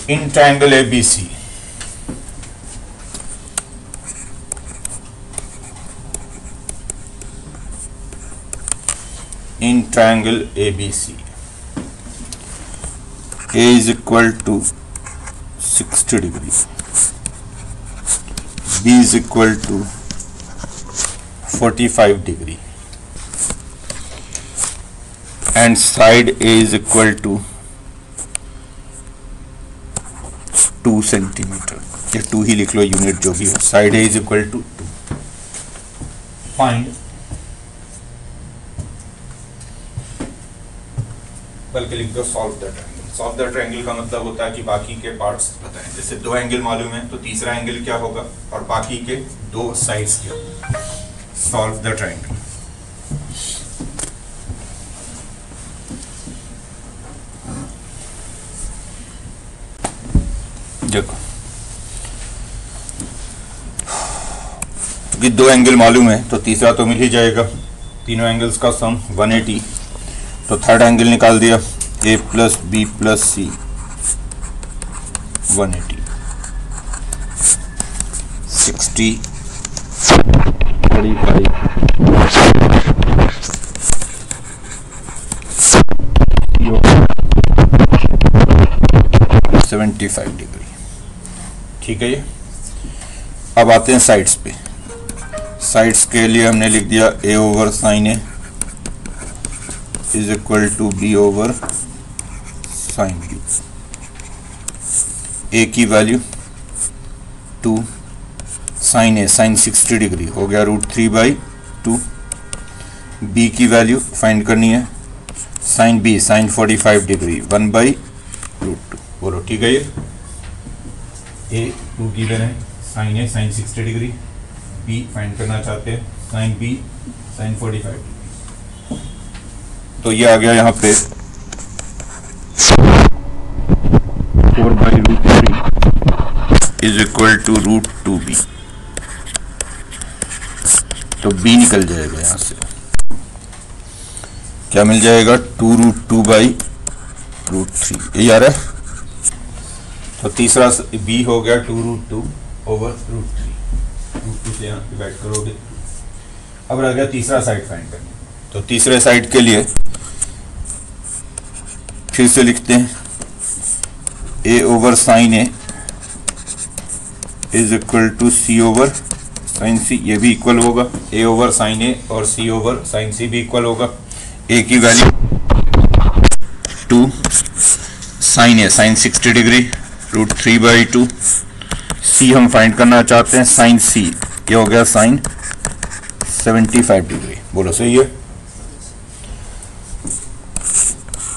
in triangle ABC. In triangle ABC, A is equal to 60 degree, B is equal to 45 degree, and side A is equal to 2 centimetre, या 2 ही लिख लो, unit जो भी हो, side A is equal to 2. Find, बल्कि लिख दो solve the triangle. Solve the triangle का मतलब होता है कि बाकी के पार्ट्स बताएं. जैसे 2 एंगल मालूम है तो तीसरा एंगल क्या होगा और बाकी के 2 साइड्स क्या. Solve the triangle. देखो, क्योंकि 2 एंगल मालूम है तो तीसरा तो मिल ही जाएगा. तीनों एंगल्स का सम 180, तो थर्ड एंगल निकाल दिया, A plus B plus C 180, 60 45 75 degree. ठीक है. ये अब आते हैं साइड्स पे. साइड्स के लिए हमने लिख दिया A over sine A is equal to B over sine B. A की value 2, sine A sine 60 degree हो गया √3/2. B की वैल्यू फाइंड करनी है, साइन B साइन 45 डिग्री 1/√2. बोलो ठीक है. ये A 2 गिवन है, sine A sine 60 degree, B find करना चाहते हैं साइन B साइन 45 डिग्री. तो ये आ गया यहाँ पे 4/√3 इज इक्वल टू √2B. तो B निकल जाएगा यहाँ से, क्या मिल जाएगा 2√2/√3. यही आ रहा है. तो तीसरा B हो गया 2√2/√3. √2 से यहाँ डिवाइड करोगे. अब रह गया तीसरा साइड फाइंड करना. तो तीसरे साइड के लिए फिर से लिखते हैं A over sine A is equal to C over sine C. ये भी इक्वल होगा, A ओवर साइन A और C ओवर साइन C भी इक्वल होगा. A की value 2, sine A sine 60 degree √3/2. C हम फाइंड करना चाहते हैं साइन C, ये हो गया साइन 75 डिग्री. बोलो सही है.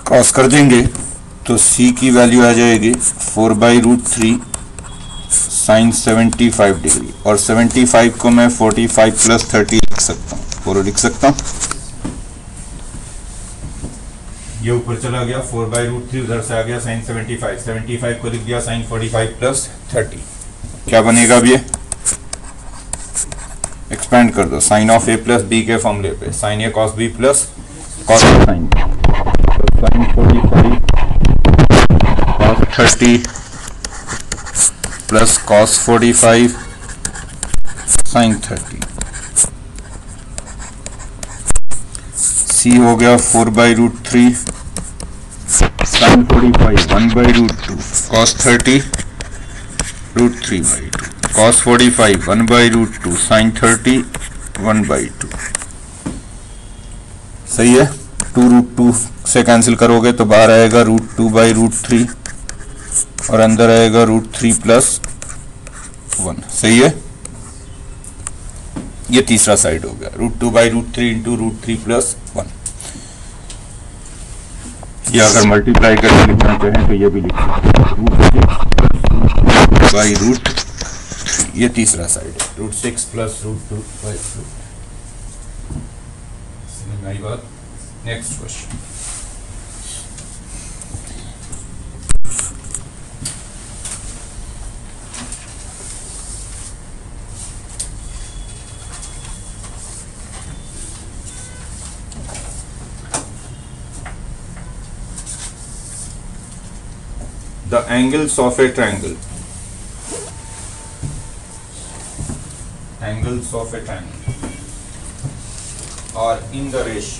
क्रॉस कर देंगे तो C की वैल्यू आ जाएगी 4/√3 साइन 75 डिग्री, और 75 को मैं 45 प्लस 30 लिख सकता हूँ. बोलो लिख सकता हूँ. ये ऊपर चला गया 4/√3, उधर से आ गया साइन 75. 75 को लिख दिया साइन 45 प्लस 30. क्या बनेगा अब ये, एक्सपेंड कर दो. Sine of A plus B के फॉर्मूले पे sine A cos B plus cos sine sine 45 cos 30 plus cos 45 sine 30. C हो गया 4/√3 साइन 45 1/√2 कॉस 30 √3/2 cos 45 1/√2 sin 30 1/2. सही है. 2√2 से कैंसिल करोगे तो बाहर आएगा √2/√3 और अंदर आएगा √3 प्लस 1. सही है. ये तीसरा साइड हो गया √2/√3 इंटू √3 प्लस 1. ये अगर मल्टीप्लाई करके लिखना चाहें तो ये भी लिख सकते हैं √6/√3. ये तीसरा साइड है √6 प्लस √2/√3. समझ में आई बात. Next question. the angles of a triangle are in the ratio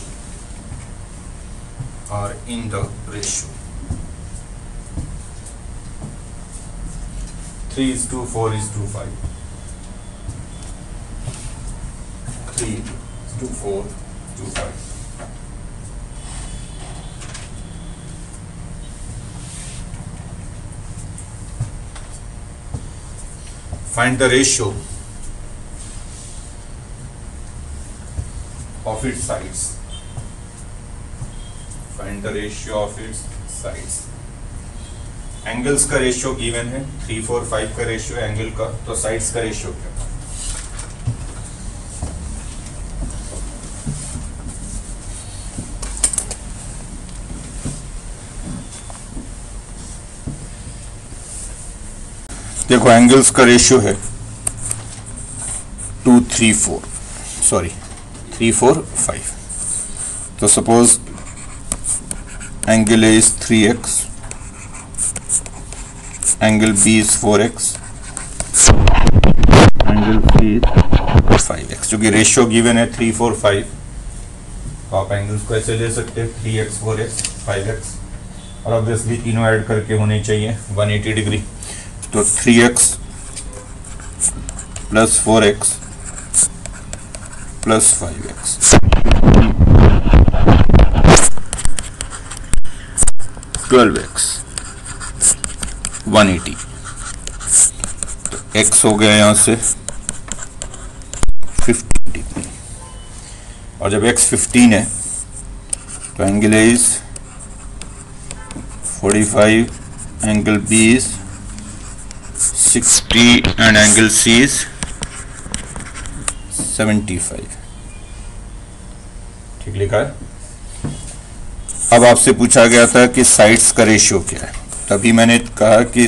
3:4:5. 3:4:5. Find the ratio of its sides. Angles का रेशियो गिवन है 3, 4, 5 का रेशियो एंगल का, तो साइड्स का रेशियो क्या? देखो एंगल्स का रेशियो है 3, 4, 5. तो suppose angle A is 3x, angle B is 4x, angle C is 5x. जो कि रेशियो गिवन है 3, 4, 5, तो आप एंगल्स को ऐसे ले सकते हैं 3x, 4x, 5x, और ऑब्वियसली तीनों ऐड करके होने चाहिए 180 डिग्री. तो 3x plus 4x plus 5x 12x 180. तो x हो गया यहां से 15 डिग्री, और जब x 15 है तो angle A is 45, angle B is 60 and angle C is 75. ठीक लिखा है. अब आपसे पूछा गया था कि साइड्स का रेशियो क्या है. तभी मैंने कहा कि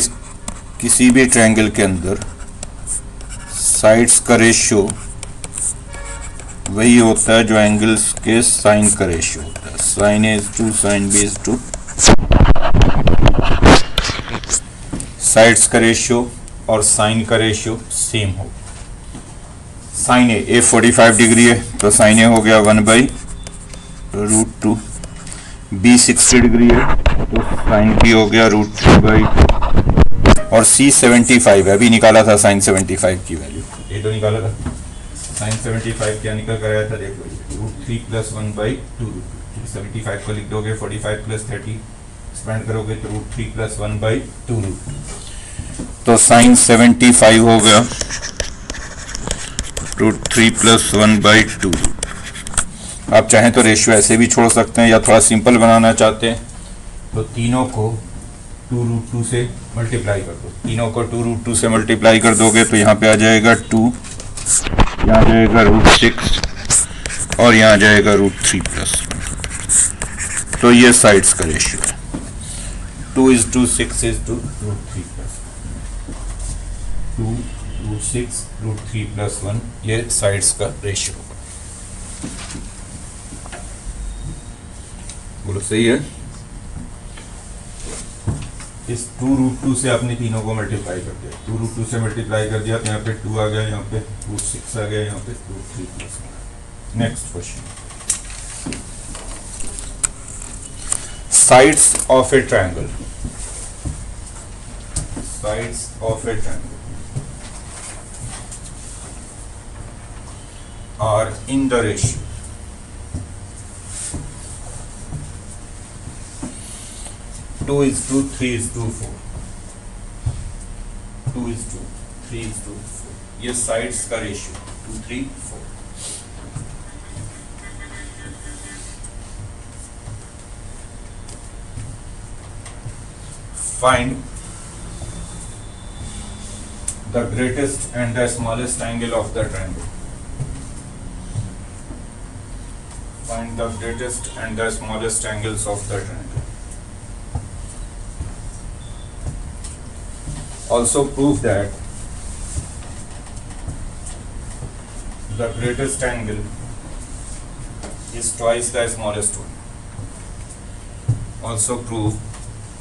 किसी भी ट्रायंगल के अंदर साइड्स का रेशियो वही होता है जो एंगल्स के साइन का रेशियो होता है. Sine A is to sine B is to. Sides का रेशियो और साइन का रेशियो सेम हो. साइन A 45 डिग्री है तो साइन A हो गया 1/√2. B 60 डिग्री है तो साइन B हो गया √3/2. और C 75 है, अभी निकाला था साइन 75 की वैल्यू, ये तो निकाला था. साइन 75 क्या निकल कर आया था देखो, √3 + 1/2. 75 को लिख दोगे 45 + 30 एक्सपेंड करोगे तो √3 + 1/2. तो साइन 75 हो गया √3 + 1/2. आप चाहें तो रेशियो ऐसे भी छोड़ सकते हैं, या थोड़ा सिंपल बनाना चाहते हैं तो तीनों को 2√2 से मल्टीप्लाई कर दो. तीनों को 2√2 से मल्टीप्लाई कर दोगे तो यहाँ पे आ जाएगा 2, यहाँ जाएगा √6 और यहाँ जाएगा √3 + 1. तो ये साइड्स का रेशियो है. 2:6 √3 + 2 √6 √3 + 1. ये साइड्स का रेशियो होगा. बोलो सही है. इस 2√2 से आपने तीनों को मल्टीप्लाई कर दिया. 2√2 से मल्टीप्लाई कर दिया तो यहाँ पे 2 आ गया, यहाँ पे √6 आ गया, यहाँ पे √3 + 1. Next question. Sides of A triangle. Sides of A triangle are in the ratio 2:3:4. 2:3:4. ये साइड्स का ratio 2, 3, 4. Find the greatest and the smallest angle of the triangle. Find the greatest and the smallest angles of the triangle. Also prove that the greatest angle is twice the smallest one. Also prove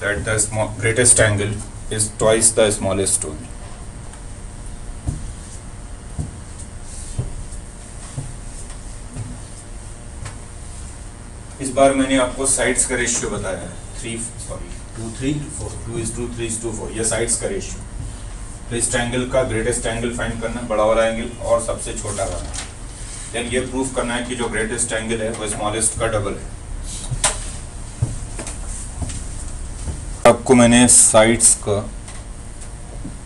that the greatest angle is twice the smallest only. इस बार मैंने आपको sides का ratio बताया है 2:3:4 2:3:4 ये sides का ratio. तो इस ट्रायंगल का ग्रेटेस्ट एंगल फाइंड करना, बड़ा वाला एंगल और सबसे छोटा वाला। देन ये प्रूफ करना है कि जो ग्रेटेस्ट एंगल है वो स्मॉलेस्ट का डबल है। आपको मैंने साइड्स का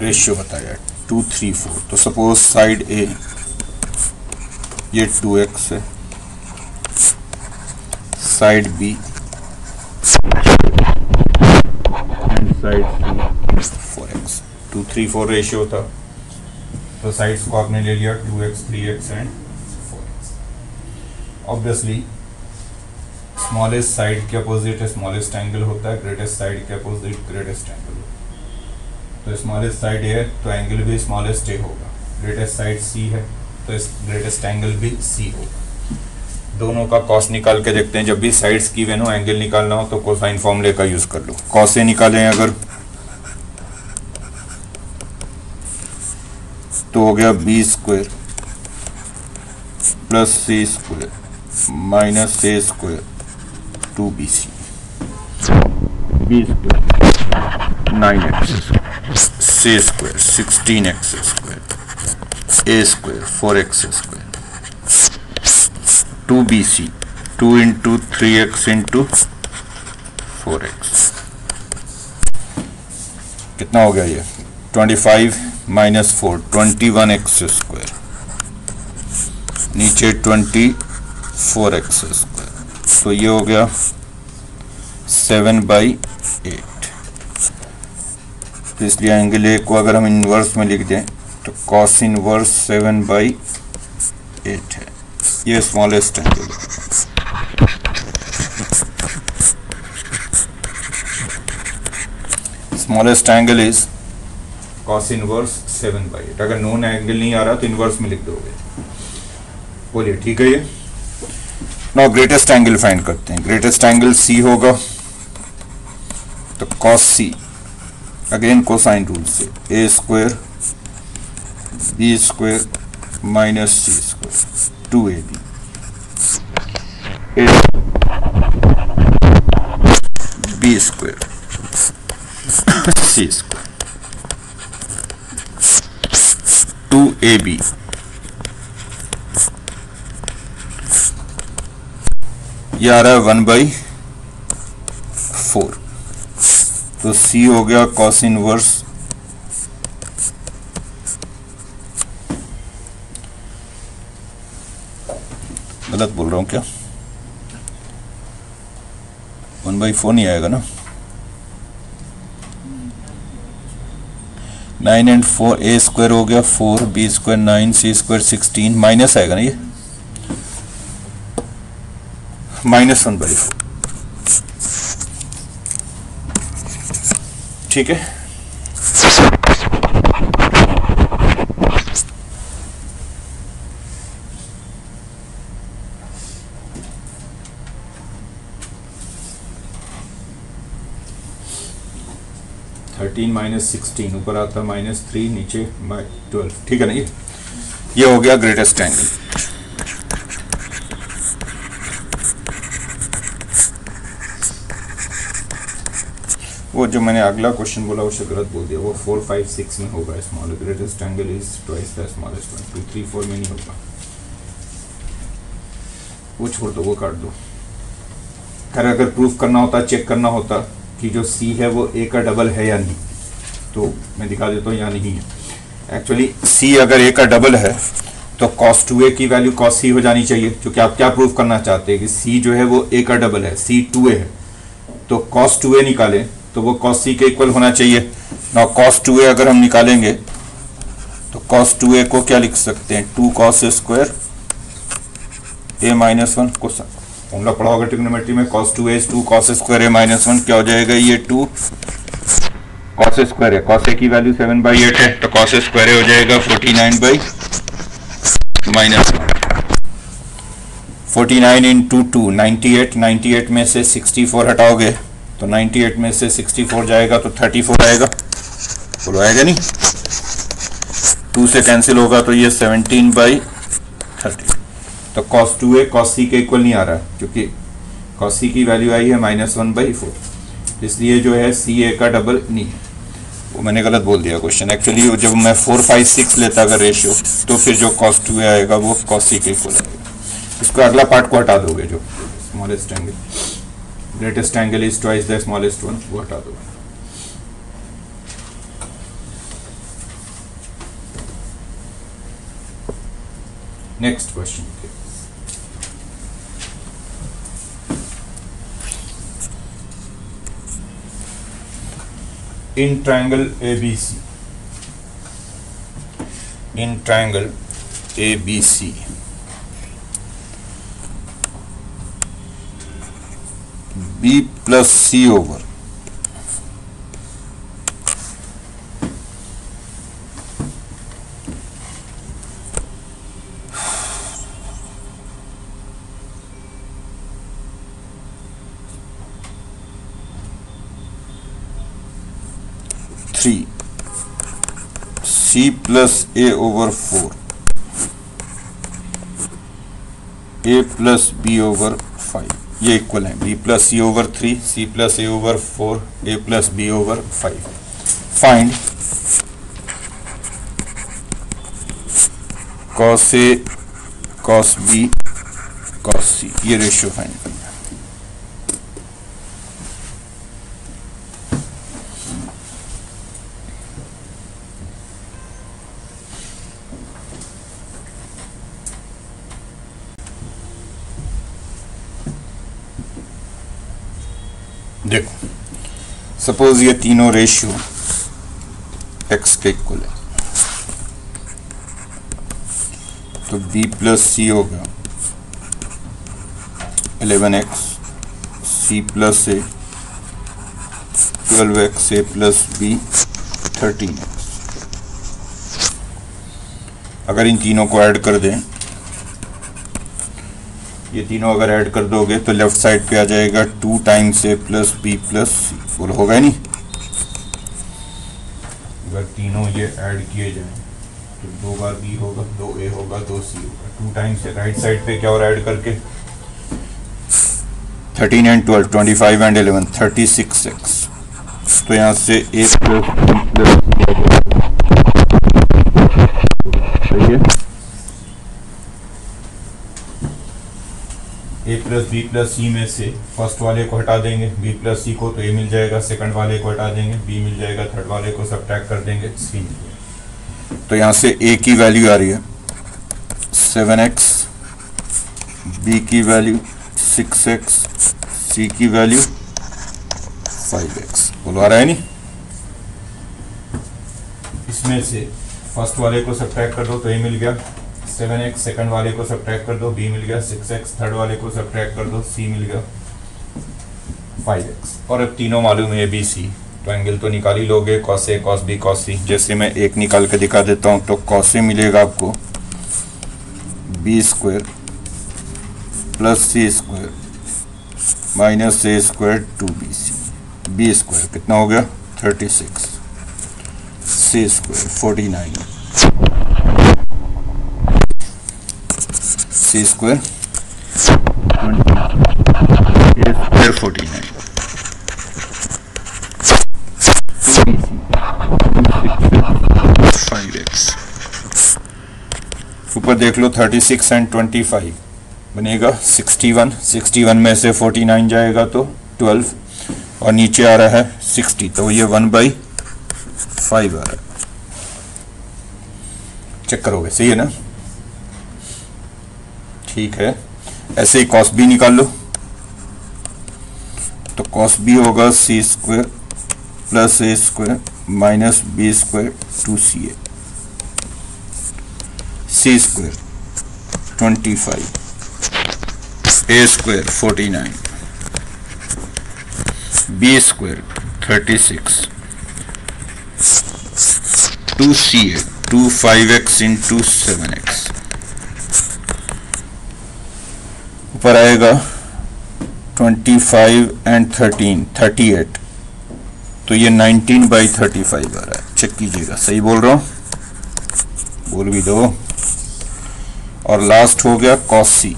रेशियो बताया 2:3:4। तो सपोज साइड ए ये 2x है, side B and side C 4x। 2:3:4 ratio था, तो साइड्स को आपने ले लिया 2x 3x and 4x। Obviously smallest side के अपोजिट स्मॉलेस्ट एंगल होता है, ग्रेटेस्ट साइड के अपोजिट ग्रेटेस्ट एंगल होता है। तो स्मॉलेस्ट साइड ए है तो एंगल भी स्मॉलेस्ट ए होगा, ग्रेटेस्ट साइड सी है तो ग्रेटेस्ट एंगल भी सी होगा। दोनों का कॉस निकाल के देखते हैं। जब भी साइड्स की वेनो एंगल निकालना हो तो कोसाइन फॉर्मूले का यूज कर लो। कॉस ए निकालें अगर तो हो गया b² plus c² minus a² 2bc। b² 9x, c² 16x², a² 4x², 2bc 2 into 3x into 4x। कितना हो गया ये 25 माइनस 4 21x², नीचे 24x²। तो ये हो गया 7/8। तो इसलिए एंगल ए को अगर हम इनवर्स में लिख दें तो कॉस इनवर्स 7/8 है। ये स्मॉलेस्ट एंगल है। Smallest angle is cos inverse 7/8। अगर नोन एंगल नहीं आ रहा तो इनवर्स में लिख दोगे। बोलिए ठीक है। ये नाउ ग्रेटेस्ट एंगल फाइंड करते हैं। ग्रेटेस्ट एंगल सी होगा तो cos see again cosine rule से a² b² minus c² 2ab b² c² 2ab ये आ रहा है 1/4। तो c हो गया कॉस इनवर्स गलत बोल रहा हूं क्या 1/4 नहीं आएगा ना 9 and 4 a² हो गया 4 b² 9 c² 16 माइनस आएगा ना ये -1/4। ठीक है। -16 ऊपर आता -3 नीचे 12। ठीक है ना। ये हो गया ग्रेटेस्ट एंगल। वो जो मैंने अगला क्वेश्चन बोला उसे गलत बोल दिया। वो 4 5 6 में होगा। Small greatest angle is twice the smallest one. 2 3 4 में नहीं होगा। वो छोड़ दो, वो काट दो। खैर अगर प्रूफ करना होता, चेक करना होता कि जो सी है वो ए का डबल है या नहीं, तो मैं दिखा देता हूँ या नहीं है। एक्चुअली सी अगर ए का डबल है तो cos 2a की वैल्यू cos c हो जानी चाहिए, क्योंकि आप क्या प्रूफ करना चाहते हैं कि c जो है वो a का डबल है, c 2a है। तो cos 2a निकालें तो वो cos c के इक्वल होना चाहिए ना। cos 2a अगर हम निकालेंगे तो cos 2a को क्या लिख सकते हैं 2 cos स्क्वायर a माइनस 1 को फॉर्मूला पढ़ा होगा ट्रिग्नोमेट्री में। cos 2a is 2 cos square a minus 1 क्या हो जाएगा ये 2 cos स्क्वायर है। cos a की वैल्यू 7/8 है तो cos स्क्वायर a हो जाएगा 49 into 2 98 में से 64 हटाओगे तो तो 98 में से 64 जाएगा तो 34 आएगा, बोलो आएगा नहीं? 2 से कैंसिल होगा तो ये 17/30। तो cos 2a cos c के इक्वल नहीं आ रहा है, क्योंकि cos c की वैल्यू आई है -1/4, इसलिए जो है सी ए का डबल नहीं है। वो मैंने गलत बोल दिया क्वेश्चन। एक्चुअली जब मैं 4, 5, 6 लेता अगर रेशियो, तो फिर जो cos 2a आएगा वो cos c के इक्वल आएगा। इसको अगला पार्ट को हटा दोगे, जो smallest angle, greatest angle is twice the smallest one, वो हटा दोगे। Next question, in triangle ABC, in triangle ABC, B plus C over C plus A over 4, A plus B over 5, ये इक्वल है। B plus C over 3, C plus A over 4, A plus B over 5। Find cos A cos B cos C, ये ratio find करना है। देखो, suppose ये तीनों ratio x के equal है, तो b प्लस सी होगा 11x, c plus A 12x, a plus b 13x। अगर इन तीनों को ऐड कर दें, ये तीनों अगर ऐड कर दोगे तो लेफ्ट साइड पे आ जाएगा 2 times a plus b plus C, बोल होगा नहीं? अगर तीनों ये ऐड किए जाएं तो 2 बार b होगा, 2a होगा, 2c होगा, 2 टाइम्स राइट साइड पे क्या और ऐड करके 13 एंड 12, 25 एंड 11, 36x। तो यहाँ से a प्लस b प्लस सही है। a प्लस बी प्लस सी में से फर्स्ट वाले को हटा देंगे, b प्लस सी को, तो a मिल जाएगा। सेकंड वाले को हटा देंगे, b मिल जाएगा। थर्ड वाले को सब्ट्रैक्ट कर देंगे, c मिल जाएगा। तो यहाँ से a की वैल्यू आ रही है 7x, b की वैल्यू 6x, c की वैल्यू 5x। बोलो आ रहा है नहीं? इसमें से फर्स्ट वाले को सब्ट्रैक्ट कर दो तो a मिल गया 7x, सेकंड वाले को सब्ट्रैक्ट कर दो, b मिल गया 6x, थर्ड वाले को सब्ट्रैक्ट कर दो, c मिल गया 5x। और अब तीनों मालूम है b c, तो एंगल तो निकाल ही लोगे, cos a cos b cos c। जैसे मैं एक निकाल के दिखा देता हूँ, तो cos a मिलेगा आपको b square plus c square minus a square 2bc, b square कितना हो गया 36, c square 49, c square 20, a square 49, 5x। ऊपर देख लो 36 एंड 25 बनेगा 61, 61 में से 49 जाएगा तो 12, और नीचे आ रहा है 60, तो ये 1/5 आ रहा है। चेक करोगे, सही है ना? ठीक है। ऐसे ही cos b निकाल लो, तो cos b होगा c square plus a square minus b square 2ca, c square 25, a square 49, b square 36, 2ca 25x into 7x, ऊपर आएगा 25 एंड 13 38, तो ये 19/35 आ रहा है। चेक कीजिएगा, सही बोल रहा हूँ, बोल भी दो। और लास्ट हो गया cos c,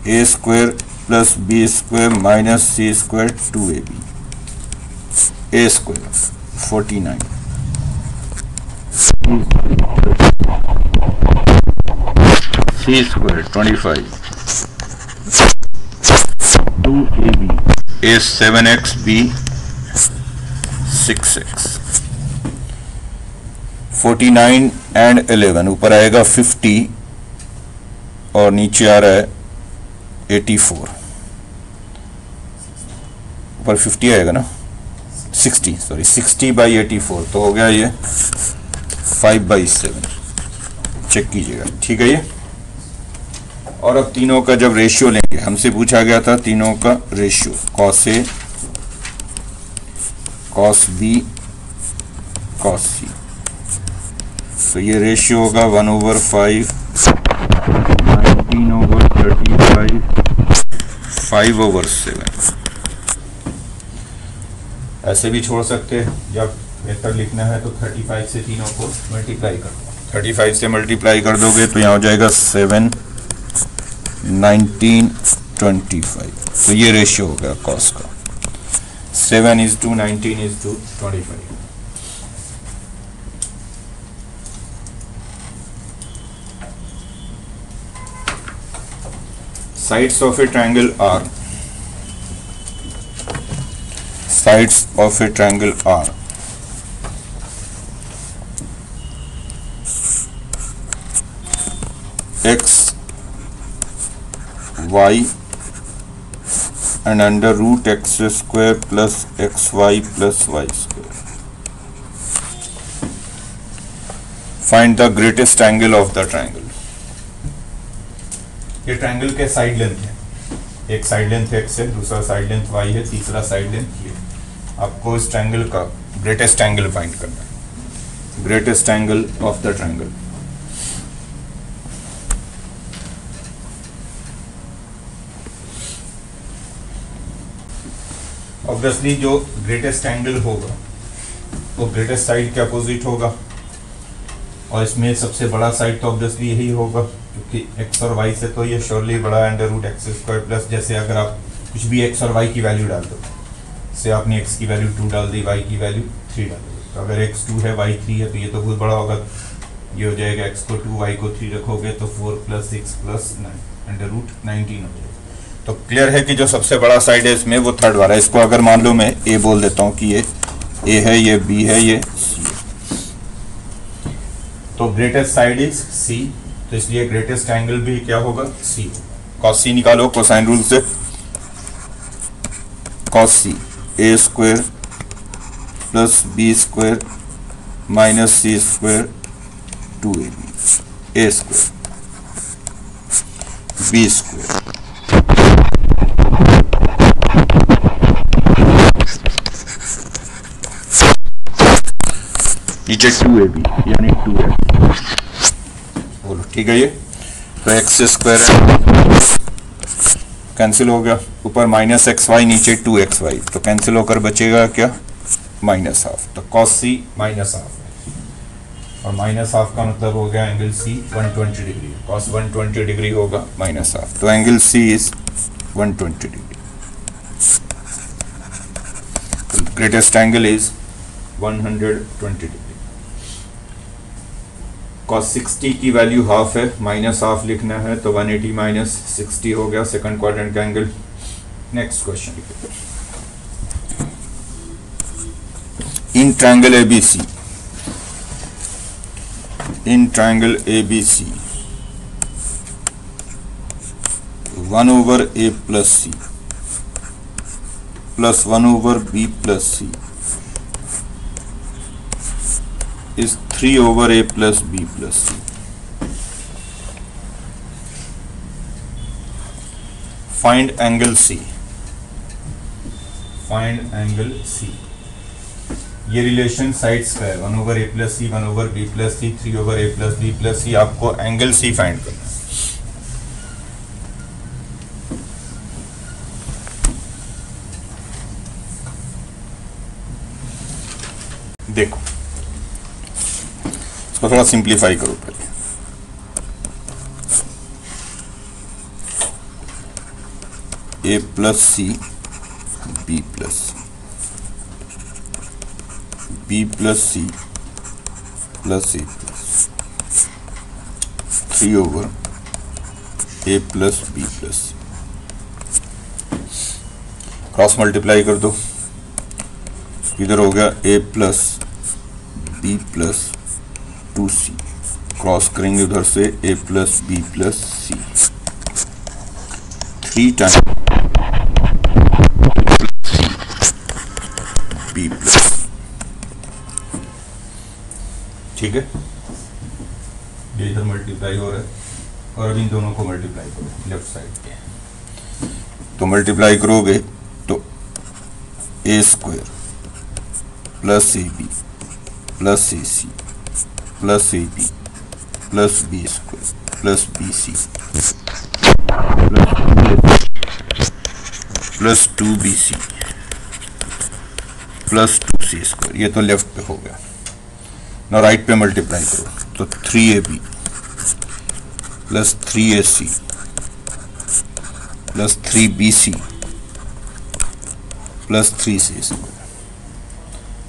a² plus b² minus c² 2ab, a² 49, c² 25, 2ab, a 7x, b 6x, 49 and 11, ऊपर आएगा 50 और नीचे आ रहा है 84, ऊपर 50 आएगा ना, 60/84, तो हो गया ये 5/7। चेक कीजिएगा, ठीक है ये। और अब तीनों का जब रेशियो लेंगे, हमसे पूछा गया था तीनों का ratio, cos A, cos B, cos C, तो ये रेशियो होगा 1/5, 19/35, 5/7। ऐसे भी छोड़ सकते हैं, जब बेहतर लिखना है तो 35 से तीनों को मल्टीप्लाई कर दो। 35 से मल्टीप्लाई कर दोगे तो यहाँ हो जाएगा 7, 19, 25, तो ये रेशियो हो गया कॉस का, 7:19:25। Sides of a triangle are, sides of a triangle are x, y and under root x² plus xy plus y². Find the greatest angle of the triangle. ये ट्रायंगल के साइड लेंथ है, एक side length x है, दूसरा side length y है, तीसरा side length ये। आपको इस ट्रायंगल का ग्रेटेस्ट एंगल फाइंड करना है, greatest angle of the triangle. Obviously जो ग्रेटेस्ट एंगल होगा वो ग्रेटेस्ट साइड के अपोजिट होगा, और इसमें सबसे बड़ा साइड तो ऑब्वियसली यही होगा, क्योंकि x और y से तो ये श्योरली बड़ा है, अंडर रूट x² प्लस, जैसे अगर आप कुछ भी x और y की वैल्यू डाल दो, से आपने x की वैल्यू 2 डाल दी, y की वैल्यू 3 डाल दी, तो अगर x 2 है y 3 है तो ये तो बहुत बड़ा होगा, ये हो जाएगा x को 2 y को 3 रखोगे तो 4 + 6 + 9 अंडर रूट 19 हो जाएगा। तो क्लियर है कि जो सबसे बड़ा साइड है इसमें वो थर्ड वाला है। इसको अगर मान लो मैं a बोल देता हूँ कि ये a है, ये b है, ये c है, तो ग्रेटेस्ट साइड इज c, तो इसलिए ग्रेटेस्ट एंगल भी क्या होगा, c होगा। cos c निकालो कोसाइन रूल से, cos c a² plus b² minus c² 2ab, a² b², नीचे 2ab यानी 2x, बोलो ठीक है ये। तो x² कैंसिल हो गया, ऊपर -xy नीचे 2xy, तो कैंसिल होकर बचेगा क्या, -½ तो cos c -½ है, और -½ का मतलब हो गया angle c 120 degree, cos 120 degree होगा -½ तो angle c is 120 degree. Greatest angle is 120 degree. cos 60 की वैल्यू हाफ है, -½ लिखना है तो 180 - 60 हो गया सेकंड क्वाड्रेंट का angle. Next question, in triangle ABC, in triangle ABC 1/a + c plus 1/b + c is 3/a + b + c. Find angle C. Find angle C. ये relation sides का है, 1/a + c, 1/b + c, 3/a + b + c। आपको angle C find करना है। देखो इसको थोड़ा simplify करो पहले। A plus C B plus B plus C plus A plus 3 over A plus B plus cross multiply कर दो, इधर हो गया A plus B plus 2c, cross करेंगे उधर से A plus B plus C 3 time B plus, ठीक है। ये इधर मल्टीप्लाई हो रहा है और अब इन दोनों को मल्टीप्लाई करो लेफ्ट साइड पे, तो मल्टीप्लाई करोगे तो A square plus A B plus A C plus A B plus B square plus B C plus 2bc plus 2c square, ये तो लेफ्ट पे हो गया ना। राइट पे मल्टीप्लाई करो तो 3ab plus 3ac plus 3bc plus 3c square.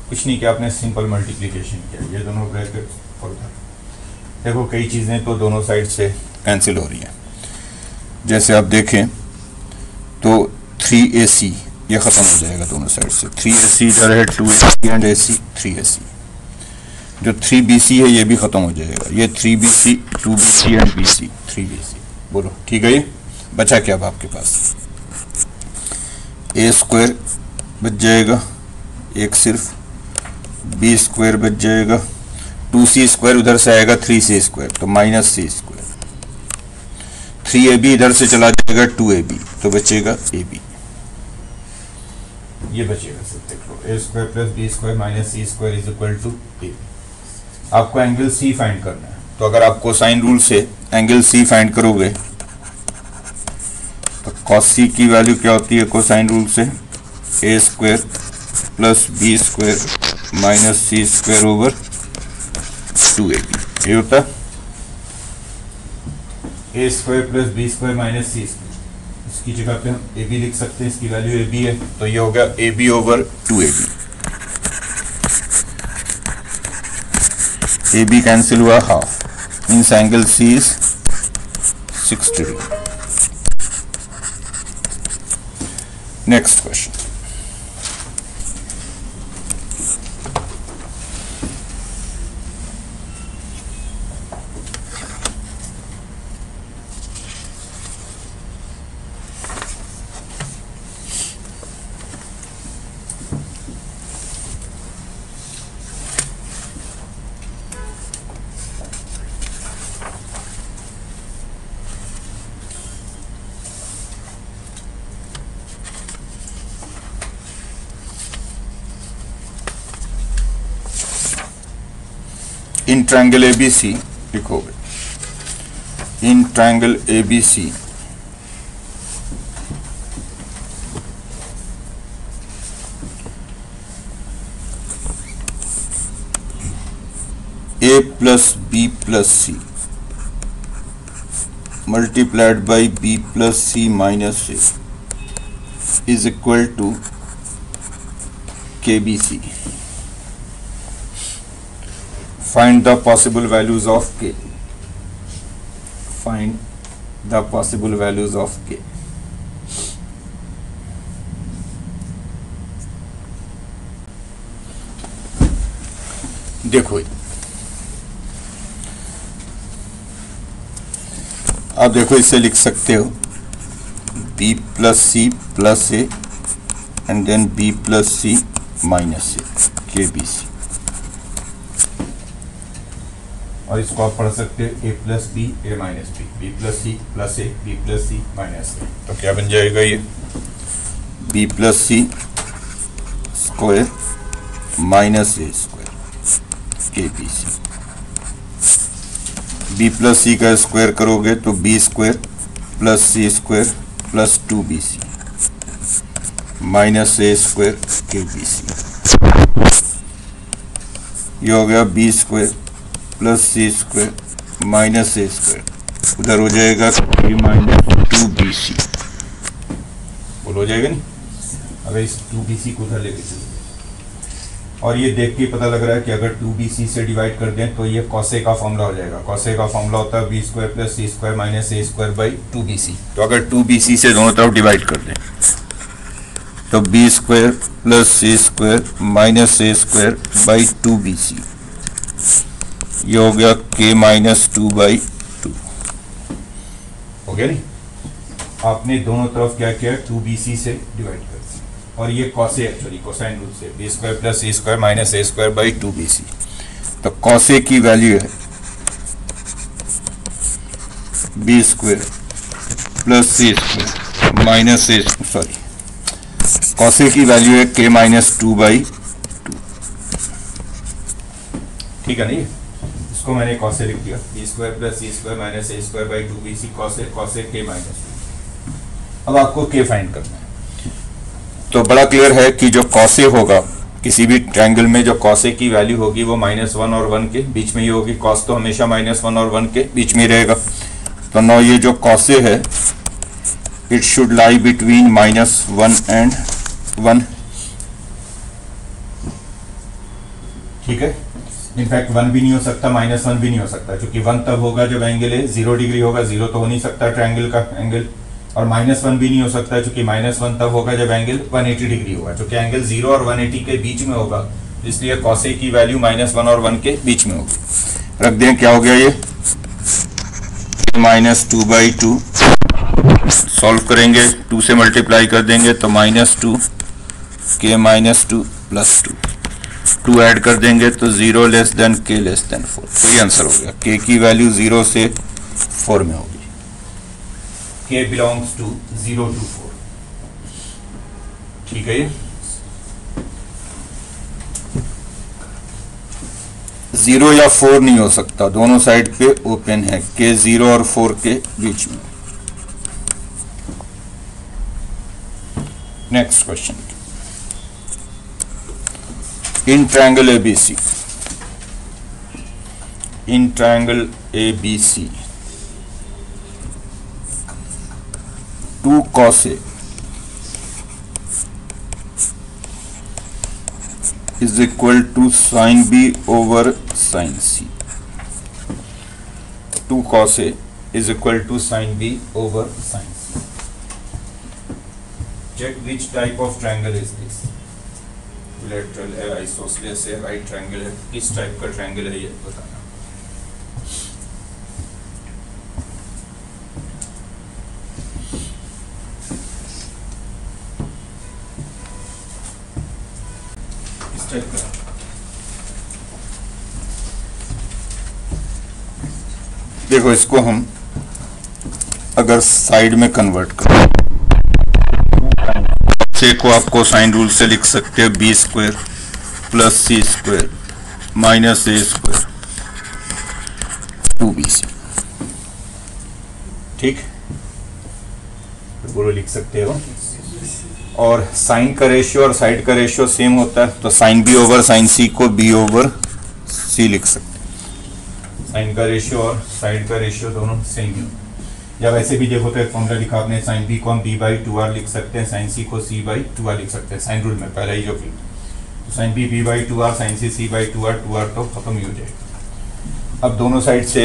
कुछ नहीं किया आपने, सिंपल मल्टीप्लिकेशन किया, ये दोनों ब्रैकेट और देखो कई चीज़ें तो दोनों साइड से कैंसिल हो रही हैं। जैसे आप देखें तो 3ac ये ख़त्म हो जाएगा दोनों साइड से, 3ac इधर है 2ac एंड ac 3ac, जो 3bc है ये भी ख़त्म हो जाएगा, ये 3bc 2bc and bc 3bc। बोलो ठीक है। ये बचा क्या अब आपके पास, ए स्क्वायर बच जाएगा एक सिर्फ, बी स्क्वायर बच जाएगा, 2c स्क्वायर उधर से आएगा 3c स्क्वायर तो माइनस c स्क्वायर, 3ab इधर से चला जाएगा 2ab तो बचेगा ab, ये बचेगा सब देख लो, A square plus B square minus C square is equal to A. आपको एंगल सी फाइंड करना है, तो अगर आप कोसाइन रूल से एंगल सी फाइंड करोगे तो कॉस सी की वैल्यू क्या होती है कोसाइन रूल से, A square plus B square minus C square over 2ab, ये होता है A square plus B square minus C square. इसकी जगह पे हम ए बी लिख सकते हैं, इसकी वैल्यू ए बी है तो ये हो गया A B over 2ab। A B cancel हुआ half, means angle C is 60 degree. Next question, in triangle ABC लिखोगे, in triangle ABC A plus B plus C multiplied by B plus C minus A is equal to KBC। Find the possible values of K. Find the possible values of K. देखो आप देखो इसे लिख सकते हो B plus C plus A and then B plus C minus A KBC, और इसको आप पढ़ सकते हो A plus B A minus B, B plus C plus A B plus C minus A. तो क्या बन जाएगा ये B plus C square minus A square के B C. B plus C का स्क्वायर करोगे तो B square plus C square plus 2bc minus A square के बी सी। ये हो गया B square plus C square minus A square, उधर हो जाएगा के माइनस 2bc। बोल हो जाएगा नहीं? अगर इस 2bc को उधर लेके चलो, और ये देख के पता लग रहा है कि अगर 2bc से डिवाइड कर दें तो ये कॉसे का फॉर्मूला हो जाएगा। कॉसे का फॉर्मूला होता है B square plus C square minus A square by 2bc। तो अगर 2bc से दोनों तरफ डिवाइड कर दें तो B square plus C square minus A square by 2bc, ये हो गया के माइनस 2/2। हो गया नहीं? आपने दोनों तरफ क्या किया, 2bc से डिवाइड कर दिया, और ये कॉसे एक्चुअली कोसाइन रूल से B square plus C square minus A square by 2bc। तो कॉसे की वैल्यू है B square plus C square minus A, sorry, cos A की वैल्यू है के माइनस 2/2। ठीक है नहीं? इसको मैंने कॉसे लिख दिया, B square plus C square minus A square by 2bc cos A के माइनस 2। अब आपको के फाइंड करना है। तो बड़ा क्लियर है कि जो कॉसे होगा किसी भी ट्रायंगल में, जो कॉसे की वैल्यू होगी वो -1 और 1 के बीच में ही होगी। कॉस तो हमेशा -1 और 1 के बीच में रहेगा। तो नौ ये जो कॉसे है it should lie between -1 and 1। ठीक है? इनफैक्ट 1 भी नहीं हो सकता, -1 भी नहीं हो सकता, क्योंकि 1 तब होगा जब एंगल है 0 डिग्री होगा। 0 तो हो नहीं सकता ट्रायंगल का एंगल। और -1 भी नहीं हो सकता, क्योंकि -1 तब होगा जब एंगल 180 डिग्री होगा, क्योंकि एंगल 0 और 180 के बीच में होगा। इसलिए कॉसे की वैल्यू -1 और 1 के बीच में होगी। रख दें, क्या हो गया ये -2/2। सॉल्व करेंगे, 2 से मल्टीप्लाई कर देंगे तो -2 के -2 प्लस 2। 2 ऐड कर देंगे तो 0 लेस देन के लेस देन 4। तो ये आंसर हो गया। के की वैल्यू 0 से 4 में होगी। के बिलोंग्स टू 0 to 4। ठीक है? ये 0 या 4 नहीं हो सकता, दोनों साइड पे ओपन है। के 0 और 4 के बीच में। Next question, in triangle ABC, in triangle ABC 2 cos A is equal to sin B over sin C। 2 cos A is equal to sin B over sin C। Check which type of triangle is this। Bilateral है, isosceles है, right triangle है, किस type का triangle है ये बताना। किस type का? देखो, इसको हम अगर साइड में कन्वर्ट करें, से को आपको साइन रूल से लिख सकते हैं B square plus C square minus A square 2bc। ठीक, बोलो, लिख सकते हो। और साइन का रेशियो और साइड का रेशियो सेम होता है, तो साइन बी ओवर साइन सी को बी ओवर सी लिख सकते हैं। साइन का रेशियो और साइड का रेशियो दोनों सेम ही होता है। या वैसे भी देखो तो एक फॉर्मूला लिखा आपने, साइन बी को हम b/2r लिख सकते हैं, साइन सी को c/2r लिख सकते हैं, साइन रूल में पहले ही जो फिर। तो साइन बी b/2r, साइन सी c/2r, 2r तो खत्म ही हो जाएगा। अब दोनों साइड से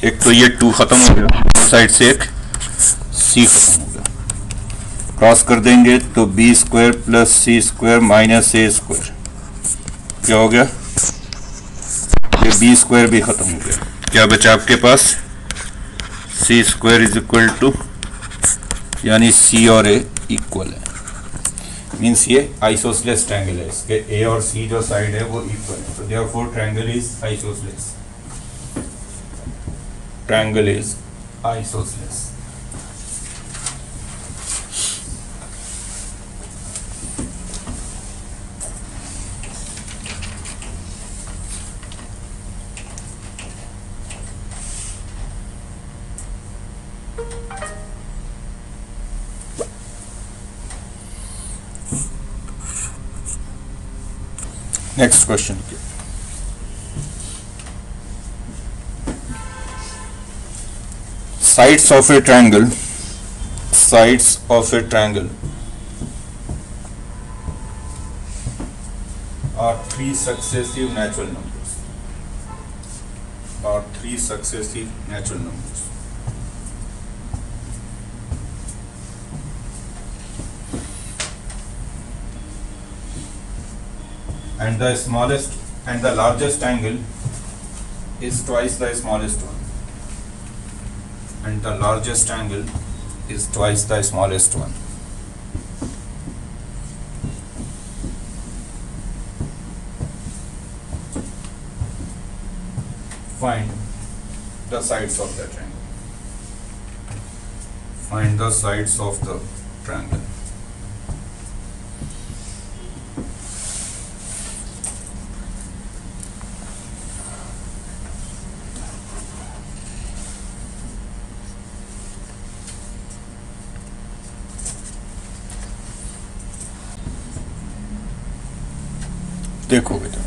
एक तो ये 2 खत्म हो गया, दोनों साइड से एक c खत्म हो गया। क्रॉस कर देंगे तो B square plus C square minus A square, क्या हो गया, ये बी स्क्वायर भी खत्म हो गया। क्या बचा आपके पास, सी स्क्वायर इज इक्वल टू, यानी सी और ए इक्वल है, मीन्स ये आइसोसेलेस ट्रायंगल है। इसके ए और सी जो साइड है वो इक्वल है, तो therefore triangle is isosceles. Triangle is isosceles. Next question, sides of a triangle are three successive natural numbers. And the largest angle is twice the smallest one. Find the sides of the triangle. देखो बेटा,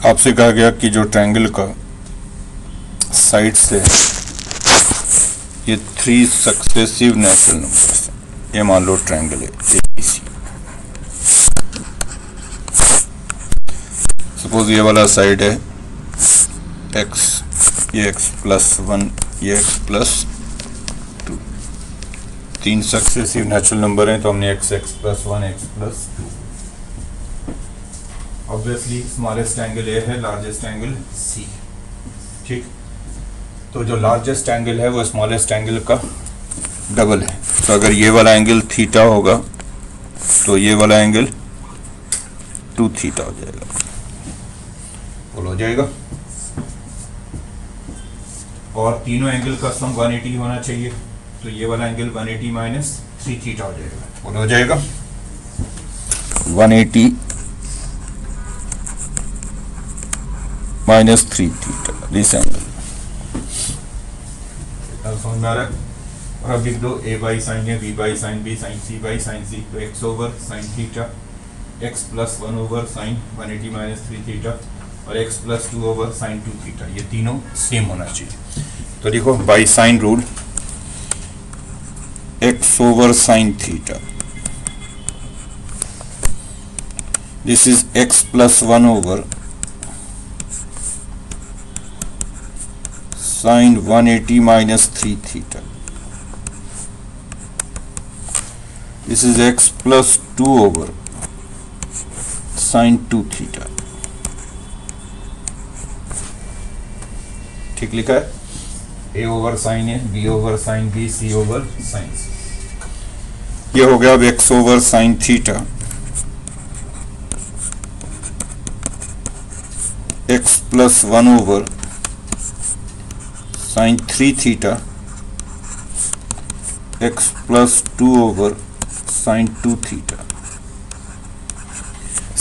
आपसे कहा गया कि जो triangle का side से ये थ्री सक्सेसिव नेचुरल नंबर्स, ये मान लो ट्रायंगल है ABC। सपोज ये वाला साइड है x, ये x+1, ये x+2, तीन सक्सेसिव नेचुरल नंबर हैं, तो हमने x+1, x+2। Obviously smallest angle A है, लार्जेस्ट एंगल सी। ठीक, तो जो लार्जेस्ट एंगल है वो स्मॉलेस्ट एंगल का डबल है। तो अगर ये वाला एंगल थीटा होगा तो ये वाला एंगल 2 थीटा हो जाएगा। बोलो, हो जाएगा। और तीनों एंगल का सम 180 होना चाहिए, तो ये वाला एंगल 180 माइनस 3 थीटा हो जाएगा। बोलो, हो जाएगा। 180 माइनस 3 थीटा, दिस एंगल। समझ में आ रहा है? और अब लिख दो a by sine A, b by sine B, sine c by sine C. तो x over sine theta, x+1 over sine 180 minus 3 theta, और x+2 ओवर साइन 2 थीटा, ये तीनों सेम होना चाहिए। तो देखो, by sine rule, x over sine theta, this is x+1 over sine 180 minus 3 theta, this is x+2 over sine 2 theta. ठीक लिखा है? a over sine A, b over sine B, c over sine C. ये हो गया अब x over sine theta, x+1 over sine 3 theta, x+2 over sine 2 theta.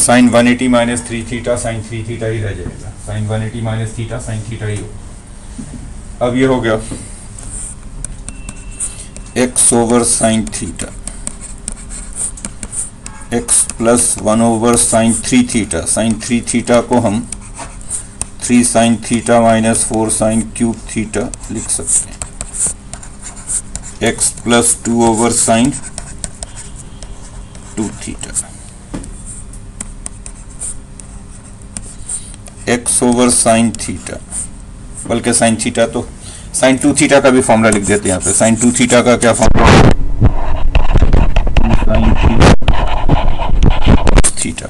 Sine 180 minus 3 theta, sine 3 theta ही रह जाएगा। Sine 180 minus theta, sine theta ही हो। अब ये हो गया x over sine theta, x+1 over sine 3 theta. Sine 3 theta को हम 3 sine theta minus 4 sine cube theta लिख सकते हैं। x+2 over sine 2 theta, x over sine theta, बल्कि साइन थीटा तो साइन 2 थीटा का भी फॉर्मूला लिख देते हैं यहाँ पे। साइन 2 थीटा का क्या फॉर्मूला? Sine theta.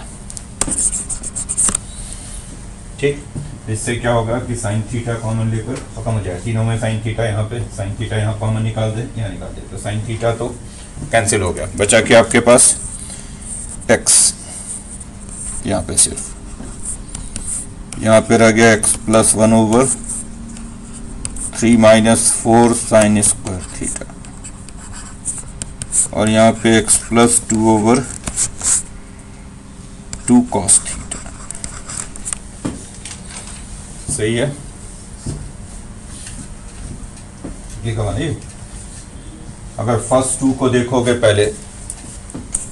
ठीक, इससे क्या होगा कि साइन थीटा कॉमन लेकर खत्म हो जाएगा। तीनों में साइन थीटा, यहाँ पे साइन थीटा, यहाँ कॉमन निकाल दे, यहाँ निकाल दे, तो साइन थीटा तो कैंसिल हो गया। बचा कि आपके पास x, यहाँ पे सिर्फ यहाँ पे रह गया x+1 over 3 minus 4 sign square theta, और यहाँ पे x+2 ओवर 2 कॉस थीटा। सही है? लिखा नहीं? अगर फर्स्ट 2 को देखोगे पहले,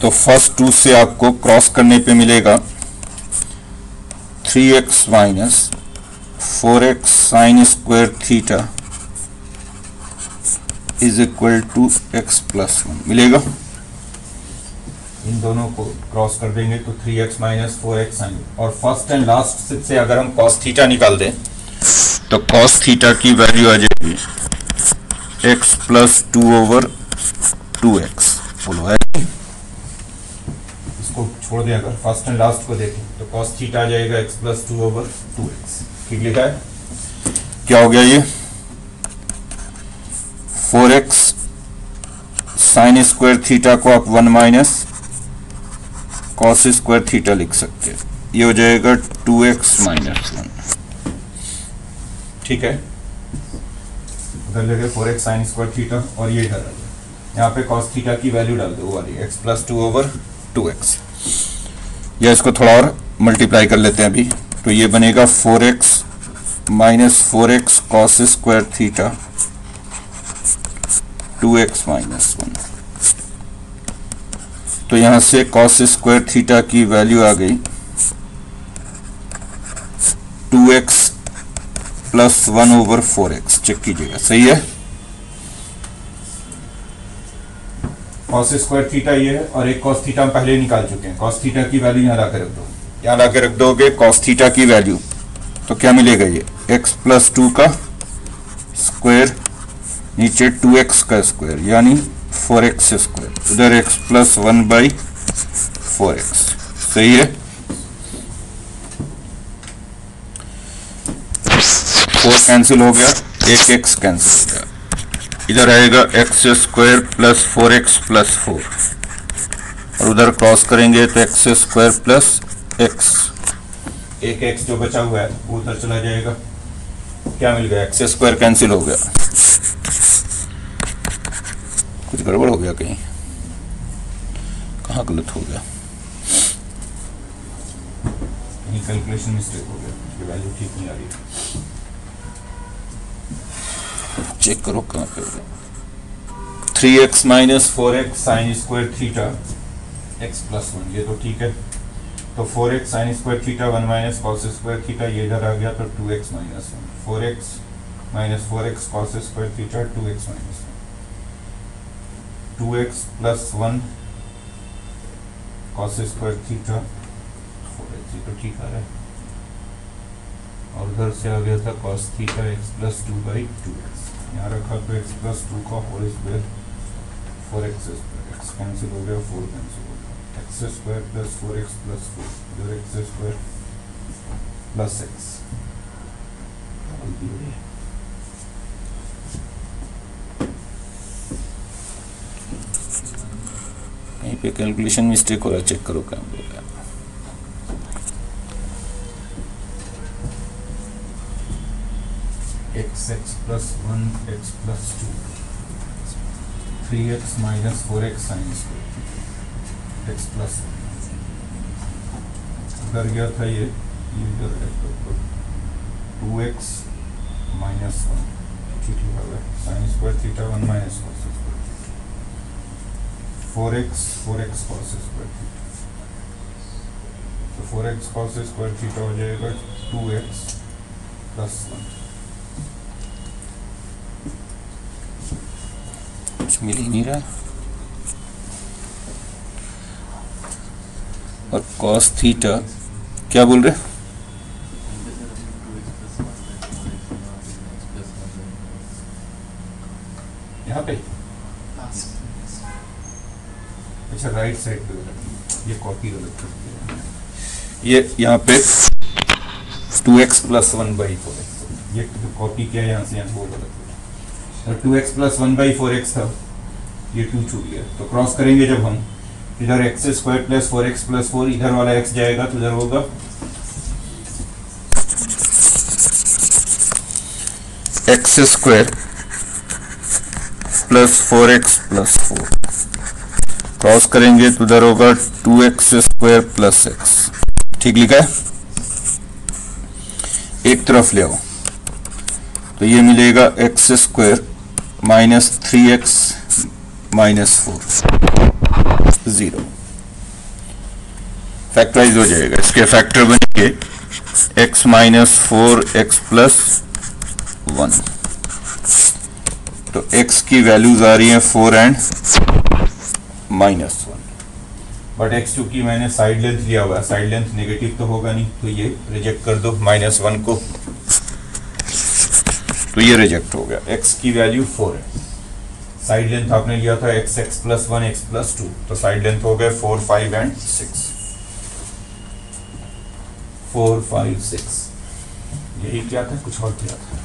तो फर्स्ट 2 से आपको क्रॉस करने पे मिलेगा 3x minus 4x sine square theta is equal to x plus 1 मिलेगा। इन दोनों को क्रॉस कर देंगे तो 3x माइनस 4x आएंगे, और फर्स्ट एंड लास्ट से अगर हम cos थीटा निकाल दें तो cos थीटा की वैल्यू आ जाएगी x प्लस 2 ओवर 2x। बोलो है, इसको छोड़ दें, अगर फर्स्ट एंड लास्ट को देखें तो cos थीटा आ जाएगा x प्लस 2 ओवर 2x। ठीक लिखा है। क्या हो गया ये 4x साइन स्क्वायर थीटा को आप 1 माइनस कॉस स्क्वायर थीटा लिख सकते हैं, ये हो जाएगा 2x माइनस 1। ठीक है, उधर लगे 4x साइन स्क्वायर थीटा और ये इधर आ गया, यहाँ पे कॉस थीटा की वैल्यू डाल दो, वो वाली x प्लस 2 ओवर 2x। या इसको थोड़ा और मल्टीप्लाई कर लेते हैं अभी, तो ये बनेगा 4x minus 4x cos square theta 2x minus 1। तो यहां से कॉस स्क्वायर थीटा की वैल्यू आ गई 2x plus 1 over 4x। Check कीजिएगा, सही है। कॉस स्क्वायर थीटा ये है, और एक कॉस थीटा हम पहले निकाल चुके हैं। कॉस थीटा की वैल्यू यहां लाकर रख दो, यहां लाकर रख दोगे कॉस थीटा की वैल्यू, तो क्या मिलेगा ये x प्लस 2 का स्क्वायर नीचे 2x का स्क्वायर यानी 4x स्क्वायर, उधर x प्लस 1 बाई 4x। सही है। 4 कैंसिल हो गया, एक x कैंसिल हो गया, इधर आएगा x square plus 4x plus 4, और उधर क्रॉस करेंगे तो x स्क्वायर प्लस x। एक x जो बचा हुआ है वो उधर चला जाएगा, क्या मिल गया, x स्क्वायर कैंसिल हो गया। कुछ गड़बड़ हो गया, कहीं कहाँ गलत हो गया, कहीं कैलकुलेशन मिस्टेक हो गया, उसकी वैल्यू ठीक नहीं आ रही। चेक करो कहाँ पे हो गया। 3x minus 4x sine square theta x plus 1, ये तो ठीक है। तो 4x sine square theta 1 minus cos square theta, ये इधर आ गया तो 2x minus 1। 4x minus 4x cos square theta 2x minus 1, 2x plus 1 cos square theta 4x, ये तो ठीक आ रहा है। और उधर से आ गया था cos theta x plus 2 by 2x, यहाँ रखा तो x प्लस 2 का whole square 4x square, x cancel हो गया, 4 कैंसिल हो गया, x square plus 4x plus 4, इधर x स्क्वायर प्लस x। कहीं पे कैलकुलेशन मिस्टेक हो रहा है, चेक करो क्या बोल रहा है। x plus 1 x plus 2 3x minus 4x sine square x plus 1, उधर गया था ये इधर है तो 2x माइनस 1, ठीक लिखा हुआ है, sine square theta 1 minus cos square 4x cos square theta, तो 4x कॉस स्क्वायर थीटा हो जाएगा 2x प्लस 1। कुछ मिल ही नहीं रहा। और कॉस थीटा क्या बोल रहे, यहाँ पे अच्छा राइट साइड पे ये कॉपी गलत कर दिया, ये यहाँ पे 2x प्लस 1 बाई 4x, ये कॉपी किया यहाँ से, यहाँ वो गलत हो गया। 2x प्लस 1 बाई 4x था, ये 2 छूट गया, तो क्रॉस करेंगे जब हम, इधर x square plus 4x plus 4, इधर वाला x जाएगा तो इधर होगा x square plus 4x plus 4, cross करेंगे तो उधर होगा 2x स्क्वायर प्लस x। ठीक लिखा है। एक तरफ ले आओ तो ये मिलेगा x square minus 3x minus 4 0, factorise हो जाएगा। इसके फैक्टर बनेंगे x माइनस 4 x प्लस 1, तो x की वैल्यूज आ रही हैं 4 एंड -1, बट x चूंकि मैंने साइड लेंथ लिया हुआ है, साइड लेंथ नेगेटिव तो होगा नहीं, तो ये रिजेक्ट कर दो -1 को, तो ये रिजेक्ट हो गया। x की वैल्यू 4 है, साइड लेंथ आपने लिया था x + 1 x + 2, तो साइड लेंथ हो गए 4 5 एंड 6, 4 5 6, यही क्या था, कुछ और क्या था।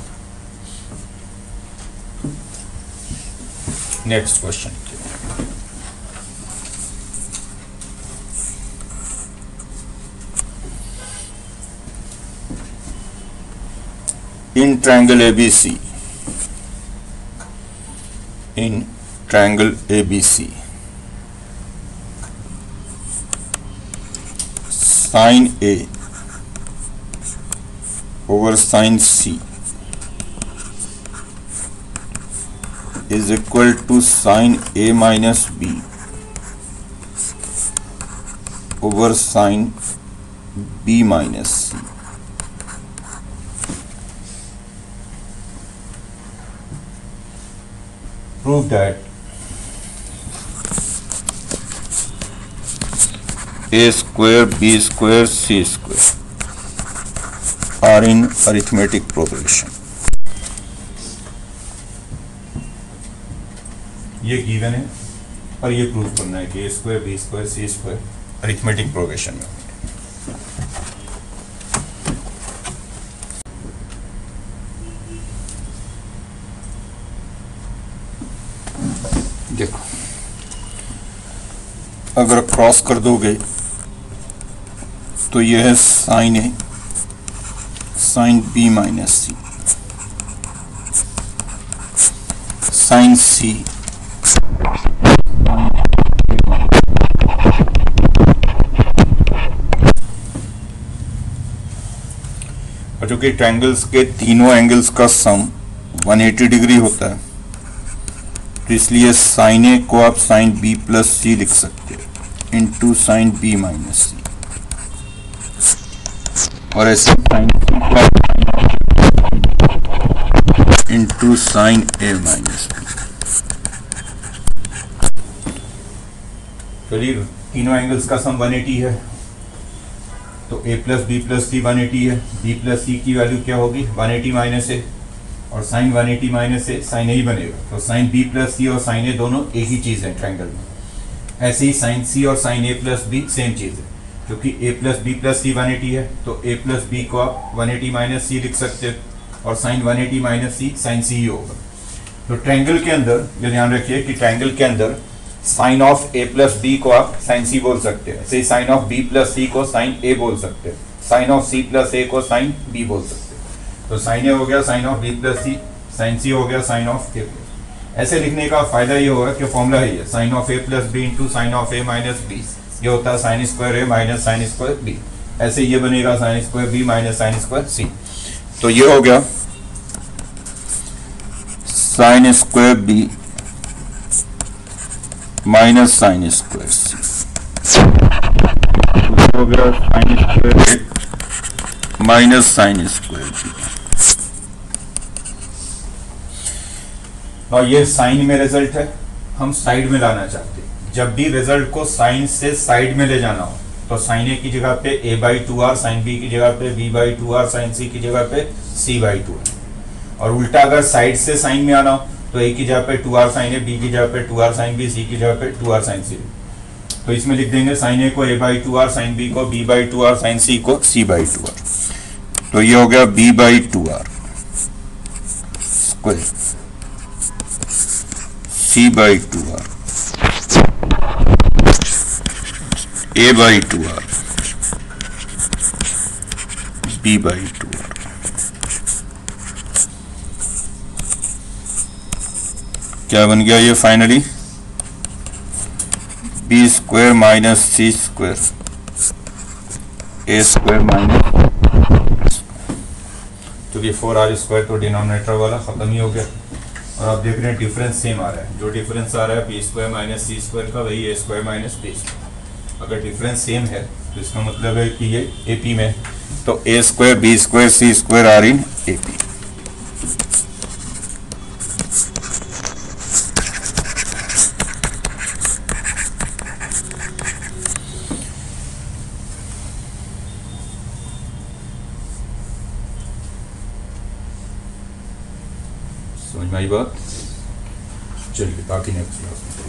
Next question, in triangle ABC, in triangle ABC, sin A over sin C is equal to sin A minus B over sin B minus C. Prove that A square, B square, C square are in arithmetic progression. ये given है और ये prove करना है कि A square, B square, C square arithmetic progression में। देखो, अगर क्रॉस कर दोगे तो यह है साइन ए साइन बी माइनस सी, साइन सी और जो कि ट्रायंगल्स के तीनों एंगल्स का सम 180 डिग्री होता है, तो इसलिए साइन ए को आप साइन बी प्लस सी लिख सकते हो इंटू साइन बी माइनस सी, और ऐसे साइन इंटू साइन ए माइनस बी। चलिए, तीनों एंगल्स का सम 180 है, तो a plus B plus C 180 है, b प्लस सी की वैल्यू क्या होगी 180 माइनस ए, और साइन 180 माइनस से साइन ए ही बनेगा, तो साइन बी प्लस सी और साइन ए दोनों एक ही चीज़ है ट्रायंगल में। ऐसे ही साइन सी और sine A plus B same चीज़ है, क्योंकि a plus B plus C 180 है, तो a प्लस बी को आप 180 माइनस सी लिख सकते हो, और साइन 180 माइनस सी साइन सी ही होगा। तो ट्रायंगल के अंदर ये ध्यान रखिए कि ट्रायंगल के अंदर sine of a plus B को आप साइन सी बोल सकते हैं, ऐसे ही sine of b plus C को साइन ए बोल सकते हैं, sine of c plus A को साइन बी बोल सकते हैं। तो साइन ए हो गया sine of b plus C, sine C हो गया साइन ऑफ ए प्लस। ऐसे लिखने का फायदा ये होगा कि फॉर्मूला है ये sine of A plus B into sine of A minus B, ये होता है sine square A minus sine square B. ऐसे ये बनेगा sine square B minus sine square C. तो ये हो गया sine square B minus sine square C, हो गया sine square A minus sine square B. और ये साइन में रिजल्ट है, हम साइड में लाना चाहते हैं। जब भी रिजल्ट को साइन से साइड में ले जाना हो तो साइन ए की जगह पे a/2r, साइन बी की जगह पे b/2r, साइन सी की जगह पे c/2r, और उल्टा अगर साइड से साइन में आना हो तो a की जगह पे 2r साइन ए, b की जगह पे 2r साइन बी, c की जगह पे 2r साइन सी। तो इसमें लिख देंगे साइन ए को a/2r, साइन बी को b/2r, साइन सी को c/2r। तो ये हो गया b/2r square c/2r a/2r b/2r। क्या बन गया ये finally B square minus C square ए स्क्वायर माइनस, क्योंकि 4r स्क्वायर तो डिनोमिनेटर वाला खत्म ही हो गया। और आप देख रहे हैं डिफरेंस सेम आ रहा है, जो डिफरेंस आ रहा है B square minus C square का वही ए स्क्वायर माइनस बी स्क्वायर। अगर डिफरेंस सेम है तो इसका मतलब है कि ये एपी में, तो A square B square C square are in AP. समझ में आई बात? चलिए बाकी नेक्स्ट क्लास में।